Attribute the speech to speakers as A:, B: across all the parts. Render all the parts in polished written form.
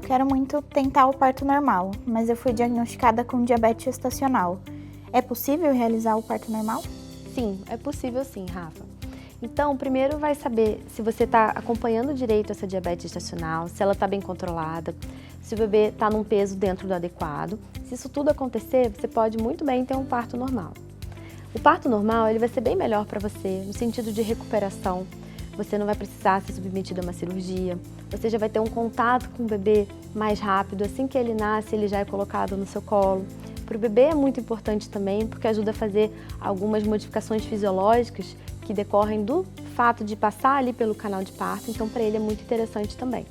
A: eu quero muito tentar o parto normal, mas eu fui diagnosticada com diabetes gestacional. É possível realizar o parto normal?
B: Sim, é possível sim, Rafa. Então, primeiro vai saber se você está acompanhando direito essa diabetes gestacional, se ela está bem controlada, se o bebê está num peso dentro do adequado. Se isso tudo acontecer, você pode muito bem ter um parto normal. O parto normal ele vai ser bem melhor para você, no sentido de recuperação. Você não vai precisar ser submetido a uma cirurgia, você já vai ter um contato com o bebê mais rápido, assim que ele nasce, ele já é colocado no seu colo. Para o bebê é muito importante também, porque ajuda a fazer algumas modificações fisiológicas que decorrem do fato de passar ali pelo canal de parto, então para ele é muito interessante também.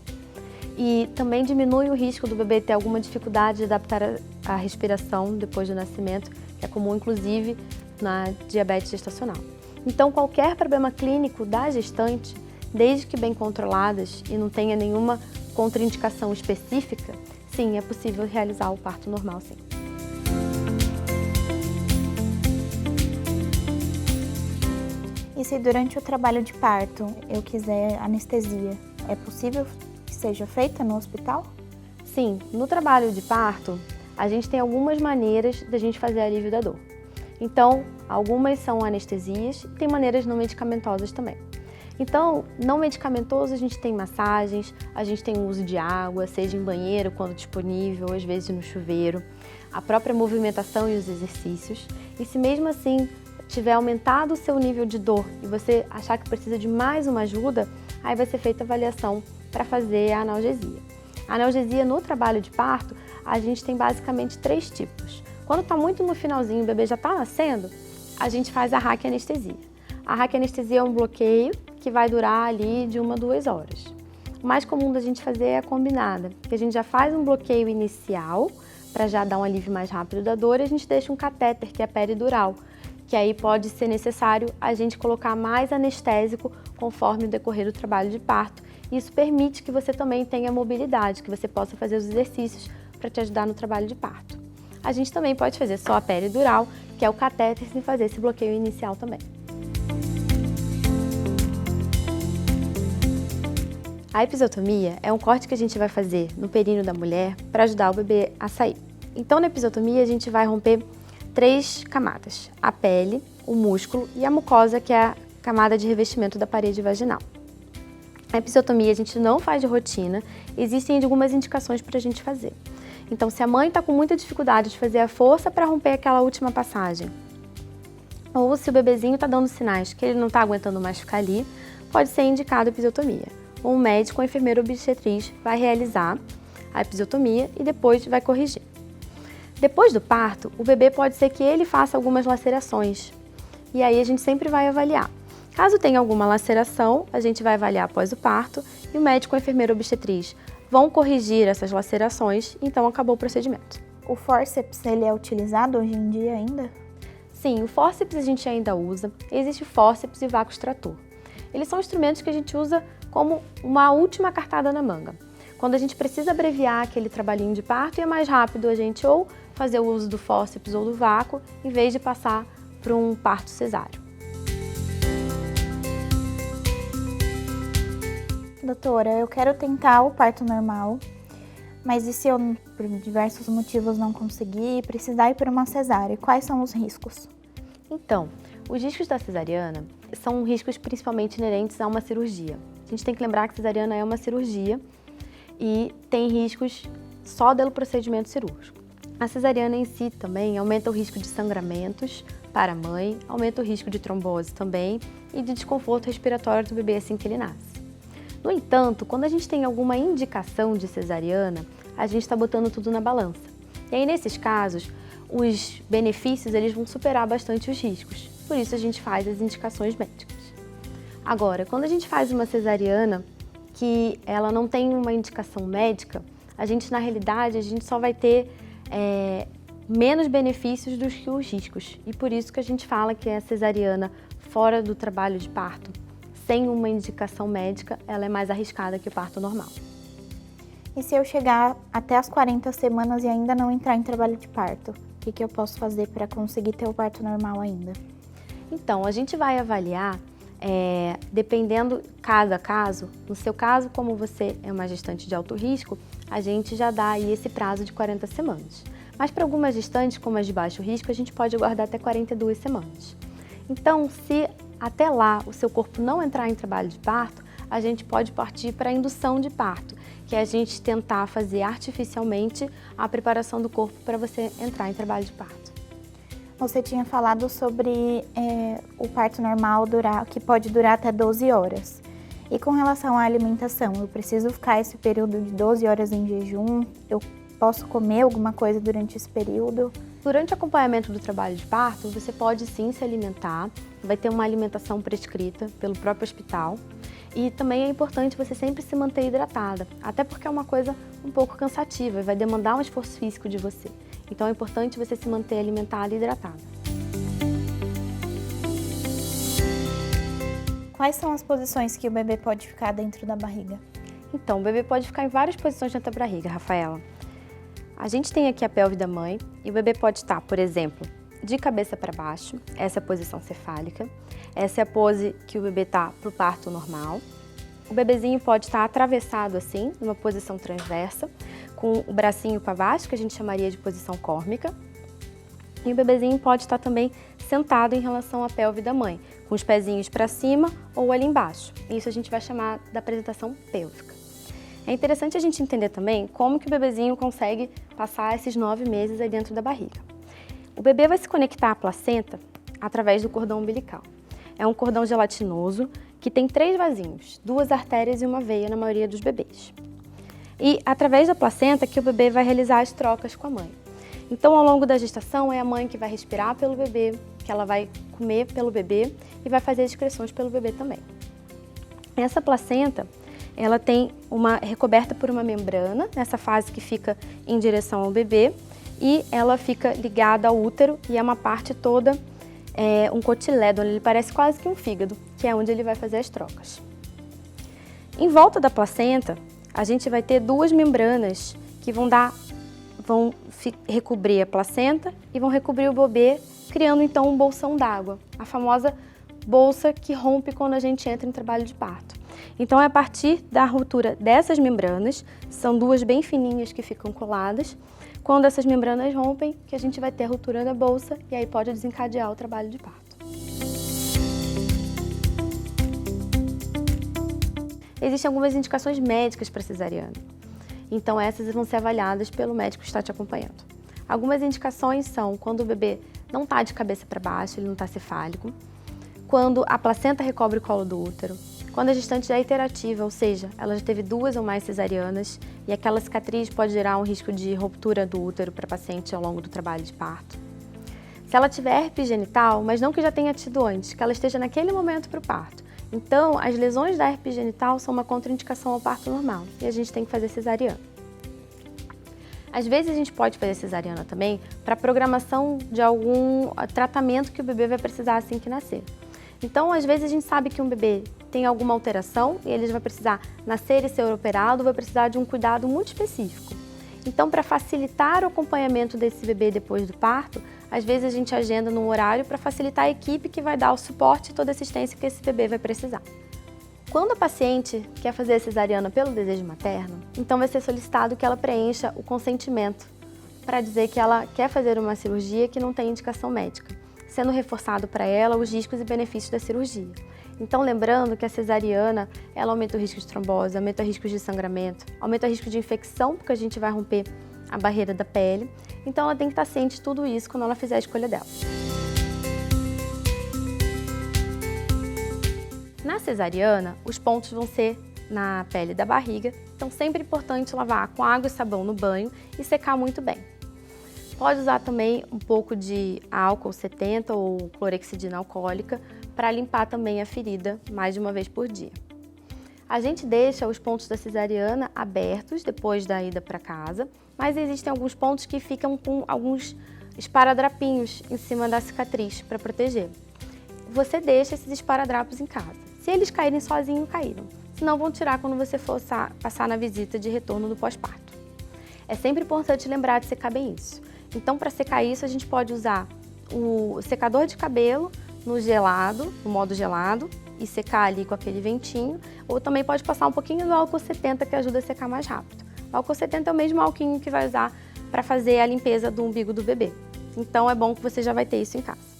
B: E também diminui o risco do bebê ter alguma dificuldade de adaptar a respiração depois do nascimento, que é comum inclusive na diabetes gestacional. Então qualquer problema clínico da gestante, desde que bem controladas e não tenha nenhuma contraindicação específica, sim, é possível realizar o parto normal, sim.
A: E se durante o trabalho de parto eu quiser anestesia, é possível que seja feita no hospital?
B: Sim, no trabalho de parto, a gente tem algumas maneiras da gente fazer alívio da dor. Então, algumas são anestesias e tem maneiras não medicamentosas também. Então, não medicamentoso, a gente tem massagens, a gente tem o uso de água, seja em banheiro, quando disponível, às vezes no chuveiro, a própria movimentação e os exercícios. E se mesmo assim tiver aumentado o seu nível de dor e você achar que precisa de mais uma ajuda, aí vai ser feita a avaliação para fazer a analgesia. A analgesia no trabalho de parto, a gente tem basicamente 3 tipos. Quando está muito no finalzinho, o bebê já está nascendo, a gente faz a raquianestesia. A raquianestesia é um bloqueio que vai durar ali de 1 a 2 horas. O mais comum da gente fazer é a combinada, que a gente já faz um bloqueio inicial, para já dar um alívio mais rápido da dor, e a gente deixa um catéter, que é peridural, que aí pode ser necessário a gente colocar mais anestésico conforme o decorrer do trabalho de parto. Isso permite que você também tenha mobilidade, que você possa fazer os exercícios para te ajudar no trabalho de parto. A gente também pode fazer só a peridural, que é o catéter, sem fazer esse bloqueio inicial também. A episiotomia é um corte que a gente vai fazer no períneo da mulher para ajudar o bebê a sair. Então, na episiotomia, a gente vai romper 3 camadas: a pele, o músculo e a mucosa, que é a camada de revestimento da parede vaginal. A episiotomia a gente não faz de rotina, existem algumas indicações para a gente fazer. Então, se a mãe está com muita dificuldade de fazer a força para romper aquela última passagem, ou se o bebezinho está dando sinais que ele não está aguentando mais ficar ali, pode ser indicado a episiotomia. Um médico ou enfermeiro obstetriz vai realizar a episiotomia e depois vai corrigir. Depois do parto, o bebê pode ser que ele faça algumas lacerações, e aí a gente sempre vai avaliar. Caso tenha alguma laceração, a gente vai avaliar após o parto e o médico ou enfermeiro obstetriz vão corrigir essas lacerações, então acabou o procedimento.
A: O fórceps, ele é utilizado hoje em dia ainda?
B: Sim, o fórceps a gente ainda usa. Existe o fórceps e o vácuo extrator. Eles são instrumentos que a gente usa como uma última cartada na manga. Quando a gente precisa abreviar aquele trabalhinho de parto, e é mais rápido a gente ou fazer o uso do fórceps ou do vácuo, em vez de passar para um parto cesáreo.
A: Doutora, eu quero tentar o parto normal, mas e se eu, por diversos motivos, não conseguir, precisar ir para uma cesárea? Quais são os riscos?
B: Então, os riscos da cesariana são riscos principalmente inerentes a uma cirurgia. A gente tem que lembrar que cesariana é uma cirurgia e tem riscos só pelo procedimento cirúrgico. A cesariana em si também aumenta o risco de sangramentos para a mãe, aumenta o risco de trombose também e de desconforto respiratório do bebê assim que ele nasce. No entanto, quando a gente tem alguma indicação de cesariana, a gente está botando tudo na balança. E aí, nesses casos, os benefícios eles vão superar bastante os riscos. Por isso, a gente faz as indicações médicas. Agora, quando a gente faz uma cesariana que ela não tem uma indicação médica, a gente, na realidade, a gente só vai ter menos benefícios do que os riscos. E por isso que a gente fala que a cesariana fora do trabalho de parto, sem uma indicação médica, ela é mais arriscada que o parto normal.
A: E se eu chegar até as 40 semanas e ainda não entrar em trabalho de parto, o que eu posso fazer para conseguir ter o parto normal ainda?
B: Então, a gente vai avaliar Dependendo caso a caso, no seu caso, como você é uma gestante de alto risco, a gente já dá aí esse prazo de 40 semanas. Mas para algumas gestantes, como as de baixo risco, a gente pode aguardar até 42 semanas. Então, se até lá o seu corpo não entrar em trabalho de parto, a gente pode partir para a indução de parto, que é a gente tentar fazer artificialmente a preparação do corpo para você entrar em trabalho de parto.
A: Você tinha falado sobre o parto normal que pode durar até 12 horas. E com relação à alimentação, eu preciso ficar esse período de 12 horas em jejum? Eu posso comer alguma coisa durante esse período?
B: Durante o acompanhamento do trabalho de parto, você pode sim se alimentar, vai ter uma alimentação prescrita pelo próprio hospital. E também é importante você sempre se manter hidratada, até porque é uma coisa um pouco cansativa e vai demandar um esforço físico de você. Então é importante você se manter alimentada e hidratada.
A: Quais são as posições que o bebê pode ficar dentro da barriga?
B: Então, o bebê pode ficar em várias posições dentro da barriga, Rafaela. A gente tem aqui a pelve da mãe e o bebê pode estar, por exemplo, de cabeça para baixo, essa é a posição cefálica, essa é a pose que o bebê está para o parto normal. O bebezinho pode estar atravessado assim, numa posição transversa, com o bracinho para baixo, que a gente chamaria de posição córmica. E o bebezinho pode estar também sentado em relação à pelve da mãe, com os pezinhos para cima ou ali embaixo. Isso a gente vai chamar da apresentação pélvica. É interessante a gente entender também como que o bebezinho consegue passar esses 9 meses aí dentro da barriga. O bebê vai se conectar à placenta através do cordão umbilical. É um cordão gelatinoso que tem 3 vasinhos, 2 artérias e uma veia na maioria dos bebês. E através da placenta que o bebê vai realizar as trocas com a mãe. Então, ao longo da gestação, é a mãe que vai respirar pelo bebê, que ela vai comer pelo bebê e vai fazer as excreções pelo bebê também. Essa placenta, ela tem recoberta por uma membrana, nessa fase que fica em direção ao bebê, e ela fica ligada ao útero e é uma parte toda, um cotilédon, ele parece quase que um fígado, que é onde ele vai fazer as trocas. Em volta da placenta, a gente vai ter 2 membranas que vão recobrir a placenta e vão recobrir o bebê, criando então um bolsão d'água, a famosa bolsa que rompe quando a gente entra em trabalho de parto. Então é a partir da ruptura dessas membranas, são 2 bem fininhas que ficam coladas, quando essas membranas rompem, que a gente vai ter a ruptura da bolsa e aí pode desencadear o trabalho de parto. Existem algumas indicações médicas para cesariana. Então essas vão ser avaliadas pelo médico que está te acompanhando. Algumas indicações são quando o bebê não está de cabeça para baixo, ele não está cefálico, quando a placenta recobre o colo do útero, quando a gestante já é iterativa, ou seja, ela já teve 2 ou mais cesarianas e aquela cicatriz pode gerar um risco de ruptura do útero para a paciente ao longo do trabalho de parto. Se ela tiver herpes genital, mas não que já tenha tido antes, que ela esteja naquele momento para o parto. Então, as lesões da herpes genital são uma contraindicação ao parto normal e a gente tem que fazer cesariana. Às vezes a gente pode fazer cesariana também para programação de algum tratamento que o bebê vai precisar assim que nascer. Então, às vezes a gente sabe que um bebê tem alguma alteração e ele vai precisar nascer e ser operado, vai precisar de um cuidado muito específico. Então, para facilitar o acompanhamento desse bebê depois do parto, às vezes a gente agenda num horário para facilitar a equipe que vai dar o suporte e toda a assistência que esse bebê vai precisar. Quando a paciente quer fazer a cesariana pelo desejo materno, então vai ser solicitado que ela preencha o consentimento para dizer que ela quer fazer uma cirurgia que não tem indicação médica, sendo reforçado para ela os riscos e benefícios da cirurgia. Então, lembrando que a cesariana, ela aumenta o risco de trombose, aumenta o risco de sangramento, aumenta o risco de infecção, porque a gente vai romper a barreira da pele. Então, ela tem que estar ciente de tudo isso quando ela fizer a escolha dela. Na cesariana, os pontos vão ser na pele da barriga, então sempre é importante lavar com água e sabão no banho e secar muito bem. Pode usar também um pouco de álcool 70 ou clorexidina alcoólica para limpar também a ferida mais de uma vez por dia. A gente deixa os pontos da cesariana abertos depois da ida para casa, mas existem alguns pontos que ficam com alguns esparadrapinhos em cima da cicatriz para proteger. Você deixa esses esparadrapos em casa. Se eles caírem sozinhos, caíram. Senão vão tirar quando você for passar na visita de retorno do pós-parto. É sempre importante lembrar de secar bem isso. Então, para secar isso, a gente pode usar o secador de cabelo no modo gelado, e secar ali com aquele ventinho, ou também pode passar um pouquinho do álcool 70 que ajuda a secar mais rápido. O álcool 70 é o mesmo álcool que vai usar para fazer a limpeza do umbigo do bebê. Então é bom que você já vai ter isso em casa.